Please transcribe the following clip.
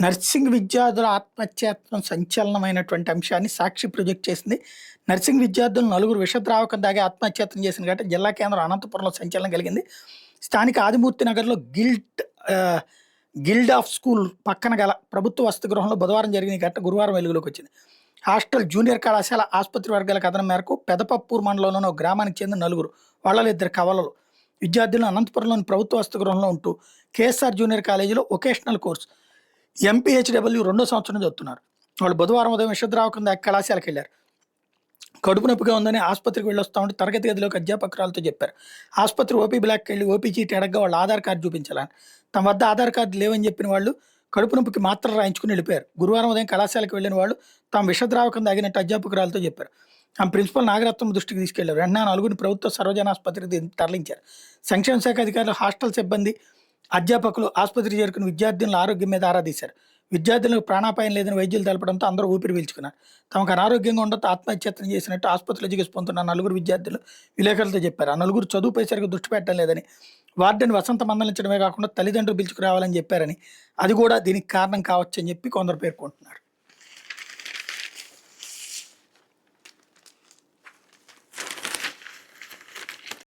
Nursing విద్యార్థుల ఆత్మహత్యాయత్నం సంచలనమైనటువంటి అంశాన్ని సాక్షి project చేసింది. నర్సింగ్ విద్యార్థులు నలుగురు విషద్రావకం తాగి ఆత్మహత్యాయత్నం చేసిన ఘటన జిల్లా కేంద్రం అనంతపురంలో సంచలనం కలిగింది. స్థానిక ఆదిమూర్తి నగర్‌లో గిల్డ్ ఆఫ్ స్కూల్ పక్కన గల ప్రభుత్వ వసతి గృహంలో బుధవారం జరిగిన ఈ ఘటన గురువారం వెలుగులోకొచ్చింది. హాస్టల్, జూనియర్ కళాశాల, ఆసుపత్రి వర్గాల కథనం మేరకు పెదపప్పూరు మండలంలోని ఒక గ్రామానికి చెందిన నలుగురు, వాళ్ళలో ఇద్దరు కవలలు విద్యార్థులు అనంతపురంలోని ప్రభుత్వ వసతి గృహంలో ఉంటూ కేఎస్ఆర్ జూనియర్ కాలేజీలో వొకేషనల్ కోర్స్ ఎంపీహెచ్‌డబ్ల్యూ రెండో సంవత్సరం చదువుతున్నారు. వాళ్ళు బుధవారం ఉదయం విషద్రావకం తాగి కళాశాలకెళ్లారు. కడుపు నొప్పిగా ఉందని ఆసుపత్రికి వెళ్ళొస్తా ఉంటే తరగతి గదిలోకి అధ్యాపకురాలతో చెప్పారు. ఆసుపత్రి ఓపీ బ్లాక్‌కి వెళ్లి ఓపీ చీటీ అడగ్గా వాళ్ళ ఆధార్ కార్డు చూపించాలని. తమ వద్ద ఆధార్ కార్డు లేవని చెప్పిన వాళ్ళు కడుపు నొప్పికి మాత్రలు రాయించుకుని వెళ్ళిపోయారు. గురువారం ఉదయం కళాశాలకు వెళ్లిన వాళ్ళు తాము విషద్రావకం తాగినట్టు అధ్యాపకురాలతో చెప్పారు. ఆమె ప్రిన్సిపల్ నాగరత్నం దృష్టికి తీసుకెళ్లారు. వెంటనే ఆ నలుగురిని ప్రభుత్వ సర్వజనాసుపత్రికి తరలించారు. సంక్షేమ శాఖ అధికారులు, హాస్టల్ సిబ్బంది, అధ్యాపకులు ఆసుపత్రికి చేరుకుని విద్యార్థుల ఆరోగ్యం మీద ఆరా తీశారు. విద్యార్థులకు ప్రాణాపాయం లేదని వైద్యులు తెలపడంతో అందరూ ఊపిరి పీల్చుకున్నారు. తమకు అనారోగ్యంగా ఉండడంతో ఆత్మహత్యత్నం చేసినట్టు ఆసుపత్రిలో చికిత్స పొందుతున్న నలుగురు విద్యార్థులు విలేకరులతో చెప్పారు. ఆ నలుగురు చదువుపై సరిగ్గా దృష్టి పెట్టడం లేదని, వార్డెన్ వసంత మందలించడమే కాకుండా తల్లిదండ్రులు పిలుచుకురావాలని చెప్పారని, అది కూడా దీనికి కారణం కావచ్చని చెప్పి కొందరు పేర్కొంటున్నారు.